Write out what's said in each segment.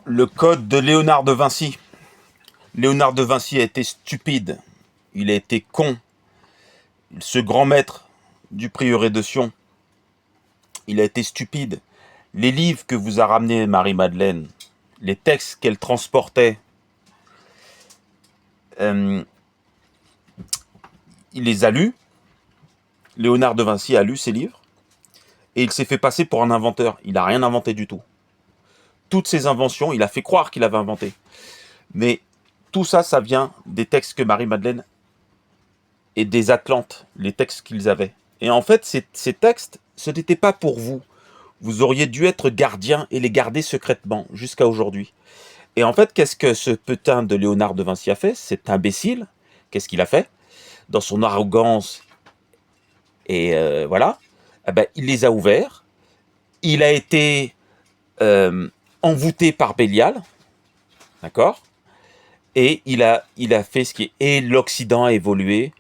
Le code de Léonard de Vinci. Léonard de Vinci a été stupide. Il a été con. Ce grand maître du prieuré de Sion, il a été stupide. Les livres que vous a ramenés Marie-Madeleine, les textes qu'elle transportait, il les a lus. Léonard de Vinci a lu ces livres et il s'est fait passer pour un inventeur. Il n'a rien inventé du tout. Toutes ces inventions, il a fait croire qu'il avait inventé. Mais tout ça, ça vient des textes que Marie-Madeleine et des Atlantes, les textes qu'ils avaient. Et en fait, ces textes, ce n'était pas pour vous. Vous auriez dû être gardien et les garder secrètement jusqu'à aujourd'hui. Et en fait, qu'est-ce que ce putain de Léonard de Vinci a fait? Cet imbécile, qu'est-ce qu'il a fait? Dans son arrogance, et voilà, eh ben, il les a ouverts. Il a été envoûté par Bélial, d'accord? Et il a fait ce qui est... Et l'Occident a évolué.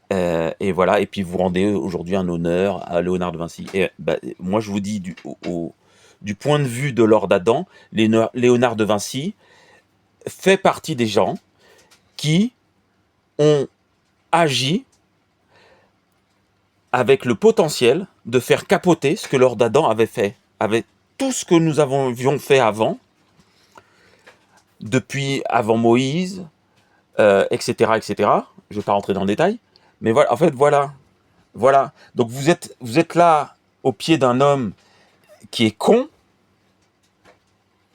Et voilà, et puis vous rendez aujourd'hui un honneur à Léonard de Vinci. Et moi, je vous dis, du point de vue de Lord Adam, Léonard de Vinci fait partie des gens qui ont agi avec le potentiel de faire capoter ce que Lord Adam avait fait. Avec tout ce que nous avions fait avant, depuis avant Moïse, etc., etc. Je ne vais pas rentrer dans le détail. Mais voilà, en fait, voilà. Voilà. Donc vous êtes là au pied d'un homme qui est con,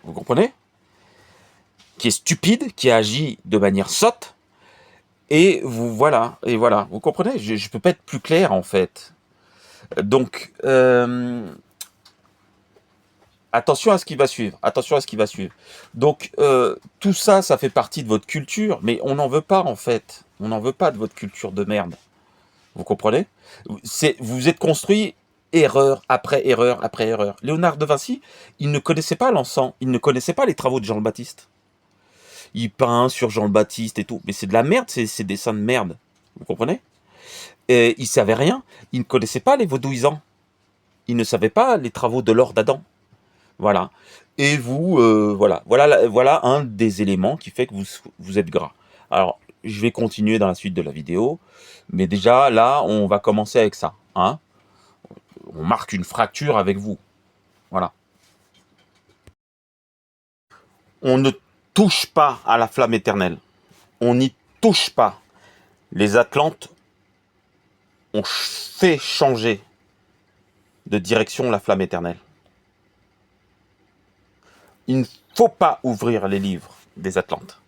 vous comprenez? Qui est stupide, qui agit de manière sotte, et voilà, vous comprenez? Je peux pas être plus clair en fait. Donc attention à ce qui va suivre, attention à ce qui va suivre. Donc tout ça, ça fait partie de votre culture, mais on n'en veut pas en fait. On n'en veut pas de votre culture de merde. Vous comprenez? Vous êtes construit erreur après erreur après erreur. Léonard de Vinci, il ne connaissait pas l'encens, il ne connaissait pas les travaux de Jean le Baptiste. Il peint sur Jean le Baptiste et tout, mais c'est de la merde, c'est des dessins de merde. Vous comprenez? Et il savait rien, il ne connaissait pas les vaudouisants. Il ne savait pas les travaux de Lord Adam. Voilà. Et vous, voilà un des éléments qui fait que vous êtes gras. Alors, je vais continuer dans la suite de la vidéo, mais déjà, là, on va commencer avec ça. Hein, on marque une fracture avec vous. Voilà. On ne touche pas à la flamme éternelle. On n'y touche pas. Les Atlantes ont fait changer de direction la flamme éternelle. Il ne faut pas ouvrir les livres des Atlantes.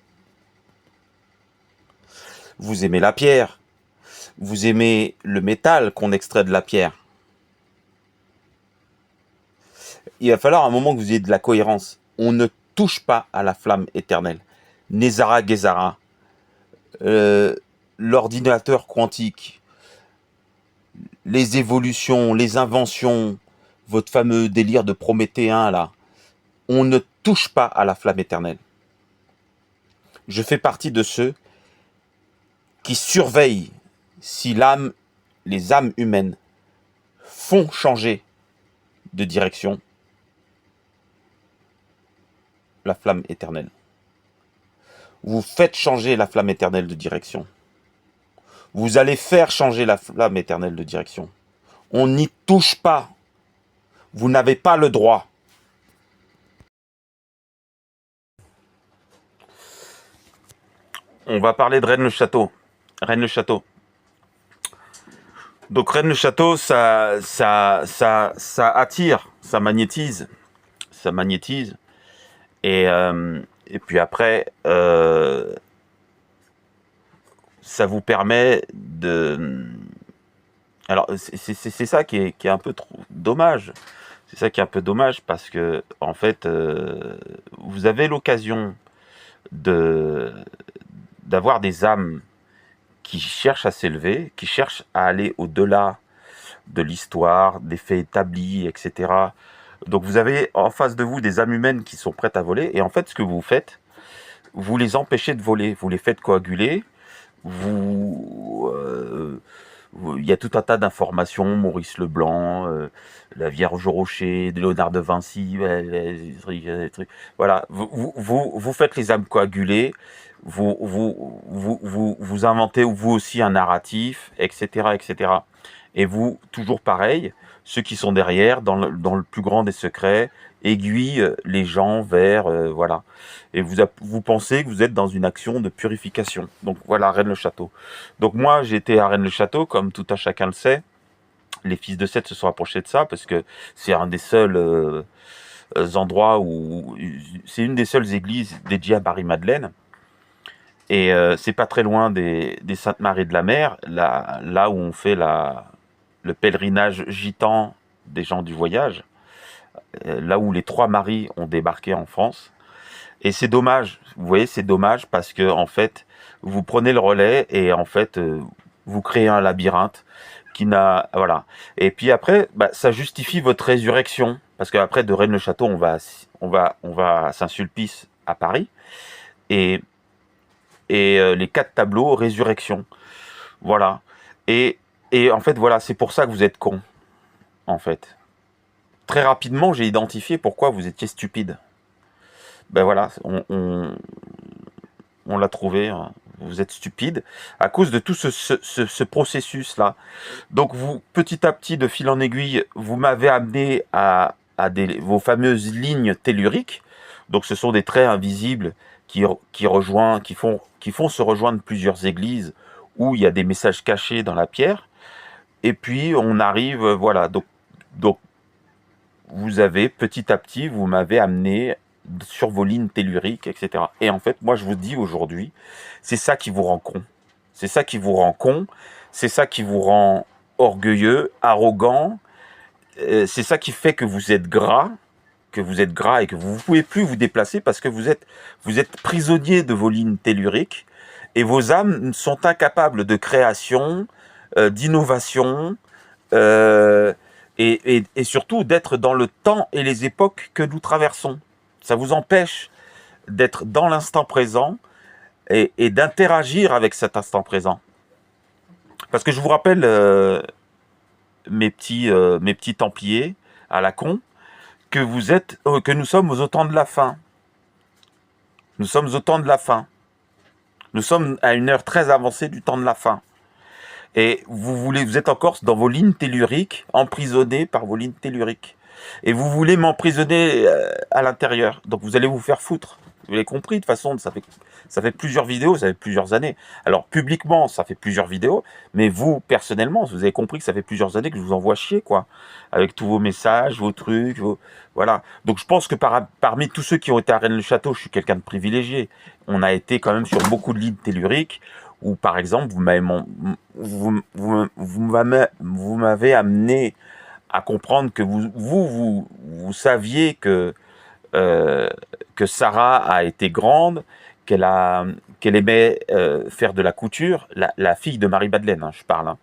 Vous aimez la pierre, vous aimez le métal qu'on extrait de la pierre. Il va falloir un moment que vous ayez de la cohérence. On ne touche pas à la flamme éternelle. Nézara Gezara, l'ordinateur quantique, les évolutions, les inventions, votre fameux délire de prométhéen là, on ne touche pas à la flamme éternelle. Je fais partie de ceux qui surveillent si les âmes humaines font changer de direction la flamme éternelle. Vous faites changer la flamme éternelle de direction. Vous allez faire changer la flamme éternelle de direction. On n'y touche pas. Vous n'avez pas le droit. On va parler de Rennes-le-Château. Rennes-le-Château. Donc Rennes-le-Château, ça attire, ça magnétise. Ça magnétise. Et puis après, ça vous permet de... Alors, c'est ça qui est un peu trop dommage. C'est ça qui est un peu dommage parce que, en fait, vous avez l'occasion d'avoir des âmes qui cherchent à s'élever, qui cherchent à aller au-delà de l'histoire, des faits établis, etc. Donc vous avez en face de vous des âmes humaines qui sont prêtes à voler, et en fait, ce que vous faites, vous les empêchez de voler, vous les faites coaguler, vous Il y a tout un tas d'informations, Maurice Leblanc, la Vierge au Rocher, Léonard de Vinci, les trucs. Voilà, vous faites les âmes coagulées, vous inventez vous aussi un narratif, etc., etc. Et vous, toujours pareil, ceux qui sont derrière, dans le plus grand des secrets, aiguillent les gens vers, voilà. Et vous pensez que vous êtes dans une action de purification. Donc voilà, Rennes-le-Château. Donc moi, j'étais à Rennes-le-Château, comme tout un chacun le sait. Les fils de Seth se sont approchés de ça, parce que c'est un des seuls endroits où... C'est une des seules églises dédiées à Marie-Madeleine. Et c'est pas très loin des Saintes-Maries de la Mer, là où on fait le pèlerinage gitan des gens du voyage, là où les trois Maries ont débarqué en France. Et c'est dommage, vous voyez, c'est dommage parce que en fait, vous prenez le relais et en fait, vous créez un labyrinthe qui n'a, voilà. Et puis après, bah, ça justifie votre résurrection parce qu'après de Rennes-le-Château, on va à Saint-Sulpice à Paris et les quatre tableaux résurrection, voilà. Et en fait, voilà, c'est pour ça que vous êtes con, en fait. Très rapidement, j'ai identifié pourquoi vous étiez stupide. Ben voilà, on l'a trouvé, hein. Vous êtes stupide à cause de tout ce processus-là. Donc vous, petit à petit, de fil en aiguille, vous m'avez amené à vos fameuses lignes telluriques. Donc ce sont des traits invisibles qui font se rejoindre plusieurs églises où il y a des messages cachés dans la pierre. Et puis on arrive, voilà. Donc vous avez petit à petit, vous m'avez amené sur vos lignes telluriques, etc. Et en fait, moi, je vous dis aujourd'hui, c'est ça qui vous rend con. C'est ça qui vous rend con. C'est ça qui vous rend orgueilleux, arrogant. C'est ça qui fait que vous êtes gras, et que vous ne pouvez plus vous déplacer parce que vous êtes prisonnier de vos lignes telluriques et vos âmes sont incapables de création, d'innovation, euh, et surtout d'être dans le temps et les époques que nous traversons. Ça vous empêche d'être dans l'instant présent et d'interagir avec cet instant présent. Parce que je vous rappelle, mes petits Templiers à la con, que nous sommes au temps de la fin. Nous sommes au temps de la fin. Nous sommes à une heure très avancée du temps de la fin. Et vous êtes encore dans vos lignes telluriques, emprisonnés par vos lignes telluriques. Et vous voulez m'emprisonner à l'intérieur. Donc vous allez vous faire foutre. Vous l'avez compris, de toute façon, ça fait plusieurs vidéos, ça fait plusieurs années. Alors, publiquement, ça fait plusieurs vidéos, mais vous, personnellement, vous avez compris que ça fait plusieurs années que je vous envoie chier, quoi. Avec tous vos messages, vos trucs, voilà. Donc, je pense que parmi tous ceux qui ont été à Rennes-le-Château, je suis quelqu'un de privilégié. On a été quand même sur beaucoup de lignes telluriques, où, par exemple, vous m'avez amené à comprendre que vous saviez que Sarah a été grande, qu'elle aimait faire de la couture, la fille de Marie-Madeleine, hein, je parle. Hein.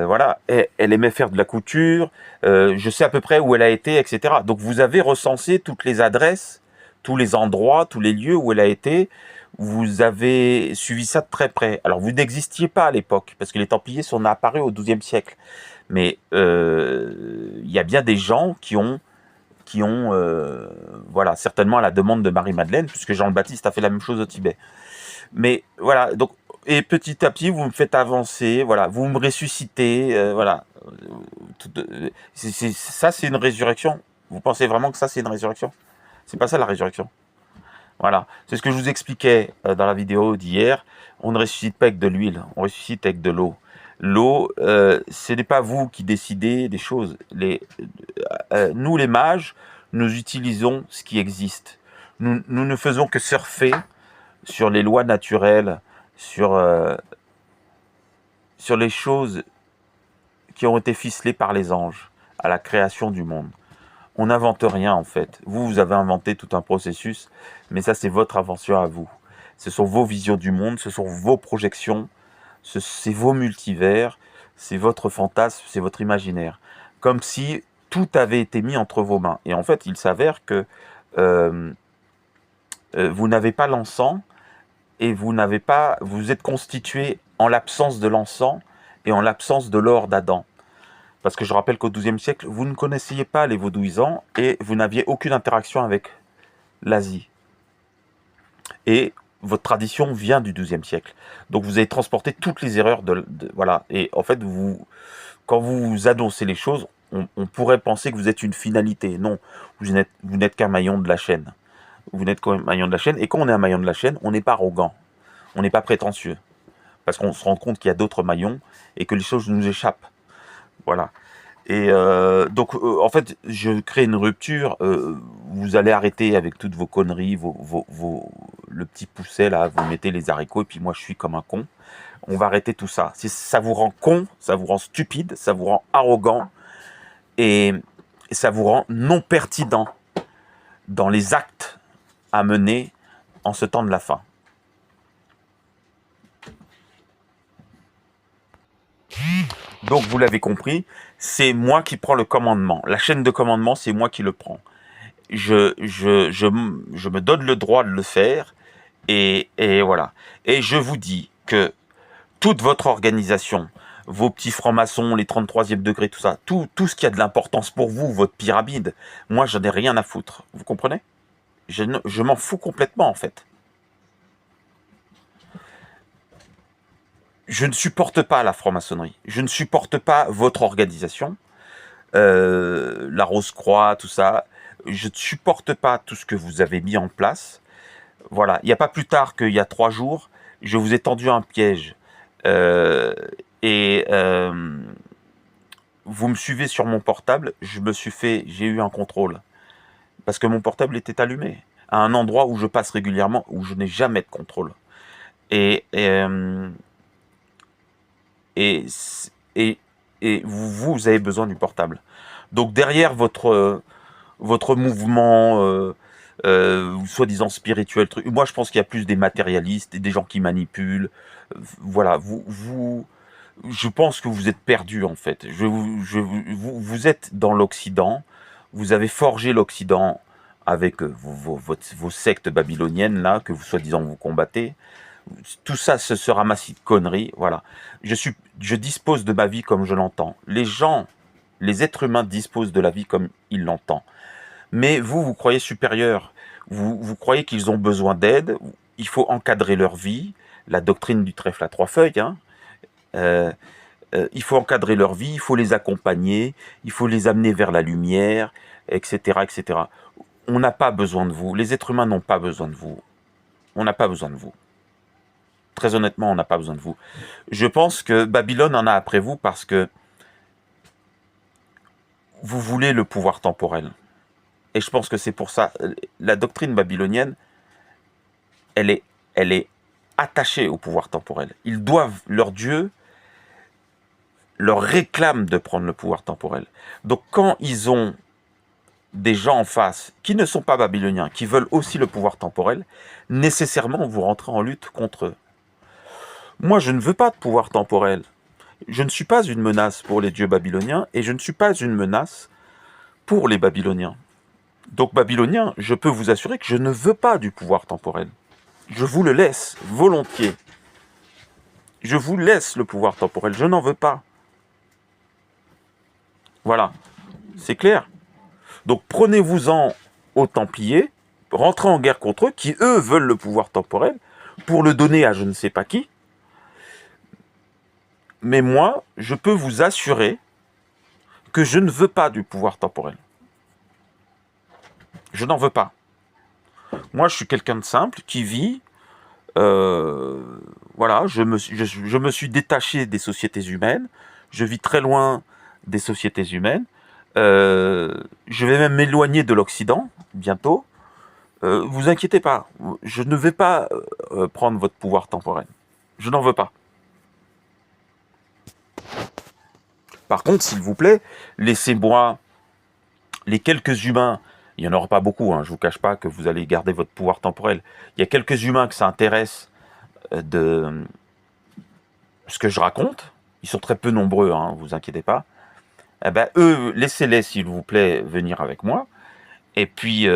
Voilà, elle aimait faire de la couture, je sais à peu près où elle a été, etc. Donc vous avez recensé toutes les adresses, tous les endroits, tous les lieux où elle a été, vous avez suivi ça de très près. Alors vous n'existiez pas à l'époque, parce que les Templiers sont apparus au XIIe siècle. Mais il y a bien des gens qui ont voilà, certainement à la demande de Marie-Madeleine, puisque Jean le Baptiste a fait la même chose au Tibet. Mais voilà, donc, et petit à petit, vous me faites avancer, voilà, vous me ressuscitez, voilà. Ça, c'est une résurrection. Vous pensez vraiment que ça, c'est une résurrection? C'est pas ça la résurrection. Voilà, c'est ce que je vous expliquais dans la vidéo d'hier. On ne ressuscite pas avec de l'huile, on ressuscite avec de l'eau. L'eau, ce n'est pas vous qui décidez des choses. Nous, les mages, nous utilisons ce qui existe. Nous ne faisons que surfer sur les lois naturelles, sur les choses qui ont été ficelées par les anges à la création du monde. On n'invente rien en fait. Vous avez inventé tout un processus, mais ça c'est votre invention à vous. Ce sont vos visions du monde, ce sont vos projections, c'est vos multivers, c'est votre fantasme, c'est votre imaginaire. Comme si tout avait été mis entre vos mains. Et en fait, il s'avère que euh, vous n'avez pas l'encens et vous êtes constitué en l'absence de l'encens et en l'absence de l'or d'Adam. Parce que je rappelle qu'au XIIe siècle, vous ne connaissiez pas les vaudouisants et vous n'aviez aucune interaction avec l'Asie. Et votre tradition vient du XIIe siècle. Donc vous avez transporté toutes les erreurs voilà. Et en fait, quand vous annoncez les choses, on pourrait penser que vous êtes une finalité. Non, vous n'êtes qu'un maillon de la chaîne. Vous n'êtes qu'un maillon de la chaîne. Et quand on est un maillon de la chaîne, on n'est pas arrogant. On n'est pas prétentieux. Parce qu'on se rend compte qu'il y a d'autres maillons et que les choses nous échappent. Voilà. Et donc, en fait, je crée une rupture. Vous allez arrêter avec toutes vos conneries, le petit pousset là, vous mettez les haricots, et puis moi je suis comme un con. On va arrêter tout ça. Ça vous rend con, ça vous rend stupide, ça vous rend arrogant, et ça vous rend non pertinent dans les actes à mener en ce temps de la fin. Donc vous l'avez compris, c'est moi qui prends le commandement. La chaîne de commandement, c'est moi qui le prends. Je me donne le droit de le faire, et voilà. Et je vous dis que toute votre organisation, vos petits francs-maçons, les 33e degrés, tout ça, tout ce qui a de l'importance pour vous, votre pyramide, moi j'en ai rien à foutre. Vous comprenez? Je m'en fous complètement en fait. Je ne supporte pas la franc-maçonnerie. Je ne supporte pas votre organisation. La Rose-Croix, tout ça. Je ne supporte pas tout ce que vous avez mis en place. Voilà. Il n'y a pas plus tard qu'il y a 3 jours, je vous ai tendu un piège. Et vous me suivez sur mon portable, j'ai eu un contrôle. Parce que mon portable était allumé. À un endroit où je passe régulièrement, où je n'ai jamais de contrôle. Et vous avez besoin du portable. Donc derrière votre mouvement soi-disant spirituel, moi je pense qu'il y a plus des matérialistes, des gens qui manipulent. Voilà, je pense que vous êtes perdus en fait. Vous êtes dans l'Occident, vous avez forgé l'Occident avec vos sectes babyloniennes là, que vous soi-disant vous combattez. Tout ça, ce ramassis de conneries, voilà. Je dispose de ma vie comme je l'entends. Les êtres humains disposent de la vie comme ils l'entendent. Mais vous croyez supérieur. Vous croyez qu'ils ont besoin d'aide. Il faut encadrer leur vie. La doctrine du trèfle à 3 feuilles. Hein. Il faut encadrer leur vie. Il faut les accompagner. Il faut les amener vers la lumière, etc., etc. On n'a pas besoin de vous. Les êtres humains n'ont pas besoin de vous. On n'a pas besoin de vous. Très honnêtement, on n'a pas besoin de vous. Je pense que Babylone en a après vous parce que vous voulez le pouvoir temporel. Et je pense que c'est pour ça. La doctrine babylonienne, elle est attachée au pouvoir temporel. Ils doivent, leur Dieu leur réclame de prendre le pouvoir temporel. Donc quand ils ont des gens en face qui ne sont pas babyloniens, qui veulent aussi le pouvoir temporel, nécessairement vous rentrez en lutte contre eux. Moi, je ne veux pas de pouvoir temporel. Je ne suis pas une menace pour les dieux babyloniens et je ne suis pas une menace pour les Babyloniens. Donc, Babyloniens, je peux vous assurer que je ne veux pas du pouvoir temporel. Je vous le laisse volontiers. Je vous laisse le pouvoir temporel, je n'en veux pas. Voilà, c'est clair. Donc, prenez-vous-en aux Templiers, rentrez en guerre contre eux, qui eux veulent le pouvoir temporel, pour le donner à je ne sais pas qui. Mais moi, je peux vous assurer que je ne veux pas du pouvoir temporel. Je n'en veux pas. Moi, je suis quelqu'un de simple qui vit. Voilà, je me suis détaché des sociétés humaines. Je vis très loin des sociétés humaines. Je vais même m'éloigner de l'Occident bientôt. Vous inquiétez pas. Je ne vais pas prendre votre pouvoir temporel. Je n'en veux pas. Par contre, s'il vous plaît, laissez-moi les quelques humains. Il n'y en aura pas beaucoup, hein, je ne vous cache pas que vous allez garder votre pouvoir temporel. Il y a quelques humains que ça intéresse de ce que je raconte. Ils sont très peu nombreux, hein, vous inquiétez pas. Eh ben, eux, laissez-les, s'il vous plaît, venir avec moi. Et puis,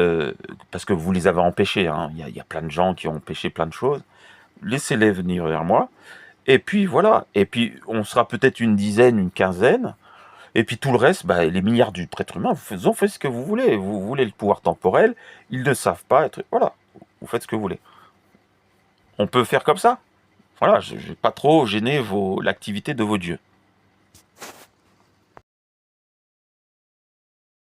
parce que vous les avez empêchés, hein, il y a plein de gens qui ont empêché plein de choses. Laissez-les venir vers moi. Et puis voilà. Et puis on sera peut-être une dizaine, une quinzaine. Et puis tout le reste, bah, les milliards d'êtres humains, vous en faites ce que vous voulez. Vous voulez le pouvoir temporel, ils ne savent pas être. Voilà, vous faites ce que vous voulez. On peut faire comme ça. Voilà, je ne vais pas trop gêner l'activité de vos dieux.